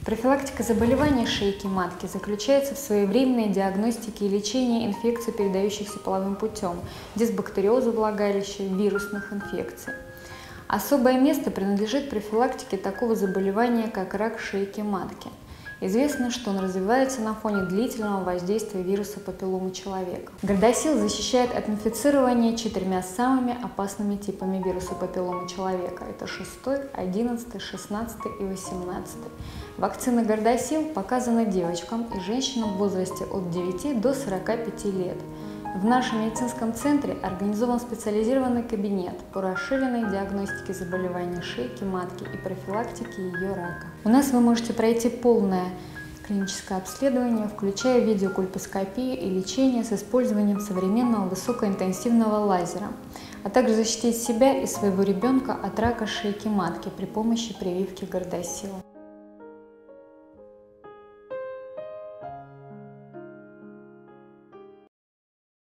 Профилактика заболеваний шейки матки заключается в своевременной диагностике и лечении инфекций, передающихся половым путем, дисбактериоза влагалища, вирусных инфекций. Особое место принадлежит профилактике такого заболевания, как рак шейки матки. Известно, что он развивается на фоне длительного воздействия вируса папилломы человека. Гордосил защищает от инфицирования 4 самыми опасными типами вируса папилломы человека. Это 6, 11, 16 и 18. Вакцина Гордосил показана девочкам и женщинам в возрасте от 9 до 45 лет. В нашем медицинском центре организован специализированный кабинет по расширенной диагностике заболеваний шейки матки и профилактике ее рака. У нас вы можете пройти полное клиническое обследование, включая видеокольпоскопию и лечение с использованием современного высокоинтенсивного лазера, а также защитить себя и своего ребенка от рака шейки матки при помощи прививки Гордосила.